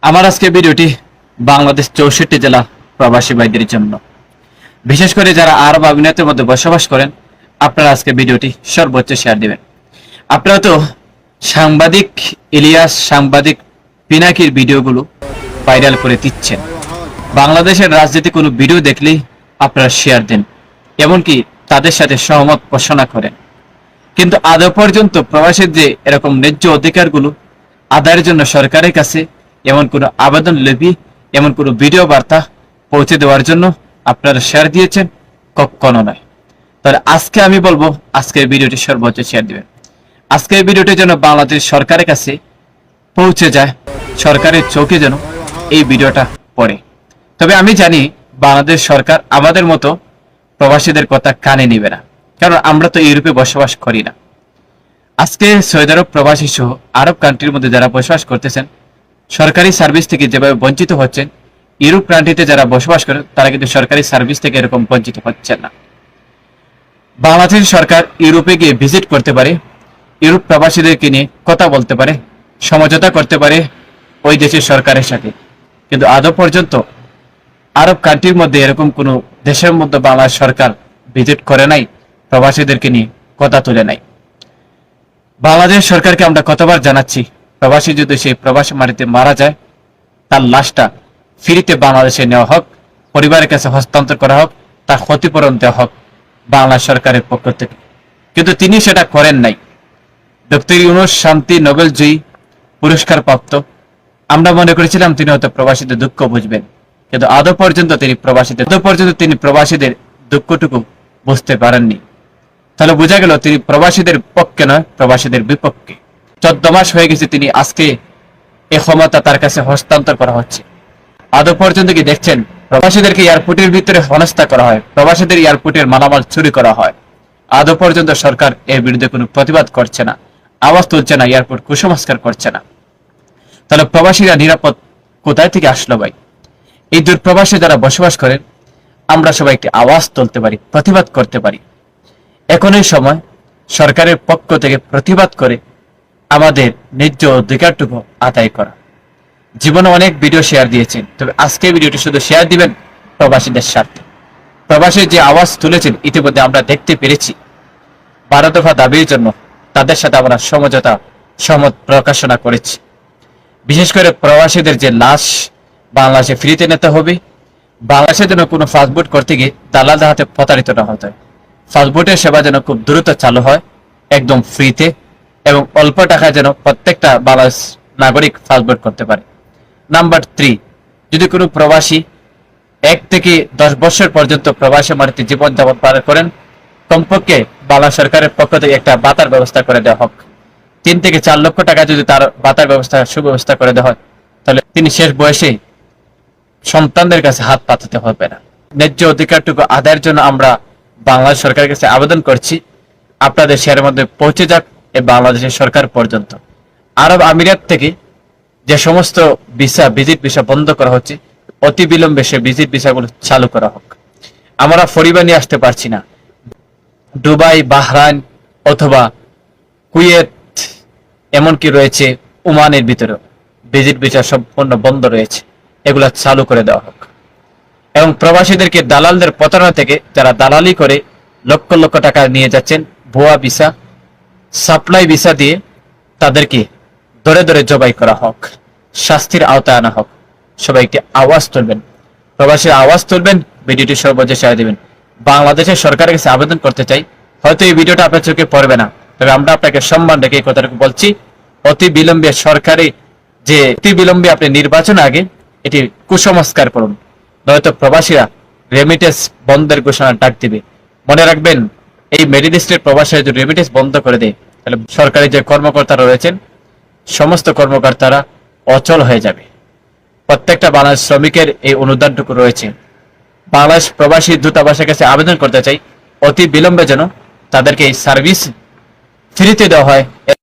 আমার আজকে ভিডিওটি বাংলাদেশ 64 জেলা প্রবাসী ভাইদের জন্য, বিশেষ করে যারা আরব আমিরাতের মধ্যে বসবাস করেন। আপনারা আজকে ভিডিওটি সর্বোচ্চ শেয়ার দিবেন। আপনারা তো সাংবাদিক ইলিয়াস, সাংবাদিক পিনাকির ভিডিওগুলো ভাইরাল করে দিচ্ছেন। বাংলাদেশের রাজনীতি কোনো ভিডিও দেখলেই আপনারা শেয়ার দেন, এমনকি তাদের সাথে সহমত পোষণা করেন। কিন্তু আদৌ পর্যন্ত প্রবাসীর যে এরকম ন্যায্য অধিকারগুলো আদায়ের জন্য সরকারের কাছে এমন কোনো আবেদন লিপি, এমন কোনো ভিডিও বার্তা পৌঁছে দেওয়ার জন্য আপনারা শেয়ার দিয়েছেন? কখনো নয়। তাহলে আজকে আমি বলবো, আজকের ভিডিওটি সর্বোচ্চ শেয়ার দিবেন। আজকের ভিডিওটি যেন বাংলাদেশ সরকারের কাছে পৌঁছে যায়, সরকারের চোখে যেন এই ভিডিওটা পড়ে। তবে আমি জানি বাংলাদেশ সরকার আমাদের মতো প্রবাসীদের কথা কানে নিবে না, কারণ আমরা তো ইউরোপে বসবাস করি না। আজকে সৌদি আরব প্রবাসী সহ আরব কান্ট্রির মধ্যে যারা বসবাস করতেছেন, সরকারি সার্ভিস থেকে যেভাবে বঞ্চিত হচ্ছেন, ইউরোপ কান্ট্রিতে যারা বসবাস করেন তারা কিন্তু সরকারি সার্ভিস থেকে এরকম বঞ্চিত হচ্ছেন না। বাংলাদেশ সরকার ইউরোপে গিয়ে ভিজিট করতে পারে, ইউরোপ প্রবাসীদেরকে নিয়ে কথা বলতে পারে, সমঝোতা করতে পারে ওই দেশের সরকারের সাথে, কিন্তু আদৌ পর্যন্ত আরব কান্ট্রির মধ্যে এরকম কোনো দেশের মধ্যে বাংলাদেশ সরকার ভিজিট করে নাই, প্রবাসীদেরকে নিয়ে কথা তুলে নাই। বাংলাদেশ সরকারকে আমরা কতবার জানাচ্ছি, প্রবাসী যদি সেই প্রবাসী মাটিতে মারা যায়, তার লাশটা ফ্রিতে বাংলাদেশে নেওয়া হোক, পরিবারের কাছে হস্তান্তর করা হোক, তার ক্ষতিপূরণ দেওয়া হোক বাংলা সরকারের পক্ষ থেকে। কিন্তু তিনি সেটা করেন নাই। ডক্টর ইউনূস শান্তি নোবেল জয়ী পুরস্কার প্রাপ্ত, আমরা মনে করেছিলাম তিনি হয়তো প্রবাসীদের দুঃখ বুঝবেন, কিন্তু আদৌ পর্যন্ত তিনি প্রবাসীদের দুঃখটুকু বুঝতে পারেননি। তাহলে বোঝা গেল তিনি প্রবাসীদের পক্ষে নয়, প্রবাসীদের বিপক্ষে। 14 মাস হয়ে গেছে তিনি, আজকে এই ক্ষমতা তার কাছে হস্তান্তর করা হচ্ছে। আদৌ পর্যন্ত কি দেখছেন প্রবাসীদেরকে এয়ারপোর্টের ভিতরে হেনস্থা করা হয়, প্রবাসীদের এয়ারপোর্টের মালামাল চুরি করা হয়। আদৌ পর্যন্ত সরকার এর বিরুদ্ধে কোনো প্রতিবাদ করছে না, আওয়াজ তুলছে না, এয়ারপোর্ট কুসংস্কার করছে না। তাহলে প্রবাসীরা নিরাপদ কোথায় থেকে আসলো ভাই? এই দূরপ্রবাসে যারা বসবাস করেন, আমরা সবাই একটি আওয়াজ তুলতে পারি, প্রতিবাদ করতে পারি। এখনই সময় সরকারের পক্ষ থেকে প্রতিবাদ করে আমাদের ন্যায্য অধিকারটুকু আদায় করা। জীবনে অনেক ভিডিও শেয়ার দিয়েছেন, তবে আজকে ভিডিওটি শুধু শেয়ার দিবেন প্রবাসীদের স্বার্থে। প্রবাসীর যে আওয়াজ তুলেছেন ইতিমধ্যে আমরা দেখতে পেরেছি। 12 দফা দাবির জন্য তাদের সাথে আমরা সমঝোতা সহমত প্রকাশনা করেছি। বিশেষ করে প্রবাসীদের যে লাশ বাংলাদেশে ফ্রিতে নিতে হবে, বাংলাদেশের জন্য কোনো ফাস্টফুড করতে গিয়ে দালালদের হাতে প্রতারিত না হতে হয়, ফাস্টফুডের সেবা যেন খুব দ্রুত চালু হয়, একদম ফ্রিতে, এবং অল্প টাকায় যেন প্রত্যেকটা বাংলাদেশ নাগরিক ফাস্টফুড করতে পারে। নাম্বার 3, যদি কোনো প্রবাসী 1 থেকে 10 বছর পর্যন্ত প্রবাসী মাটিতে জীবনযাপন পালন করেন, কমপক্ষে বাংলা সরকারের পক্ষ থেকে একটা ভাতার ব্যবস্থা করে দেওয়া হোক। 3 থেকে 4 লক্ষ টাকা যদি তার ভাতার ব্যবস্থা সুব্যবস্থা করে দেওয়া হয়, তাহলে তিনি শেষ বয়সে সন্তানদের কাছে হাত পাতাতে হবে না। ন্যায্য অধিকারটুকু আদায়ের জন্য আমরা বাংলাদেশ সরকারের কাছে আবেদন করছি, আপনাদের শেয়ারের মধ্যে পৌঁছে যাক এই বাংলাদেশের সরকার পর্যন্ত। আরব আমিরাত থেকে যে সমস্ত ভিজিট ভিসা বন্ধ করা হচ্ছে, অতি বিলম্বে সে ভিজিট ভিসাগুলো চালু করা হোক। আমরা পরিবার নিয়ে আসতে পারছি না। দুবাই, বাহরাইন অথবা কুয়েত, এমনকি রয়েছে ওমানের ভিতরে ভিজিট ভিসা সম্পূর্ণ বন্ধ রয়েছে, এগুলা চালু করে দেওয়া হোক। এবং প্রবাসীদেরকে দালালদের প্রতারণা থেকে, যারা দালালি করে লক্ষ লক্ষ টাকা নিয়ে যাচ্ছেন ভুয়া ভিসা, সাপ্লাই ভিসা দিয়ে, তাদেরকে ধরে ধরে জবাই করা হোক, শাস্তির আওতায় আনা হোক। সবাই একটি আওয়াজ তুলবেন, প্রবাসী আওয়াজ তুলবেন, ভিডিওটি সর্বোচ্চ শেয়ার দিবেন। বাংলাদেশের সরকারের কাছে আবেদন করতে চাই, হয়তো এই ভিডিওটা আপনার চোখে পড়বে না, তবে আমরা আপনাকে সম্মান রেখে এই কথাটুকু বলছি, অতি বিলম্বে আপনি নির্বাচন আগে এটি কুসংস্কার করুন, নয়তো প্রবাসীরা রেমিটেন্স বন্ধের ঘোষণা ডাক দিবে। মনে রাখবেন, এই মিডল ইস্টের প্রবাসীরা যদি রেমিটেন্স বন্ধ করে দেয়, তাহলে সরকারি যে কর্মকর্তারা রয়েছেন সমস্ত কর্মকর্তারা অচল হয়ে যাবে। প্রত্যেকটা বাংলাদেশ শ্রমিকের এই অনুদানটুকু রয়েছে। বাংলাদেশ প্রবাসী দূতাবাসের কাছে আবেদন করতে চাই, অতি বিলম্বে যেন তাদেরকে এই সার্ভিস ফ্রিতে দেওয়া হয়।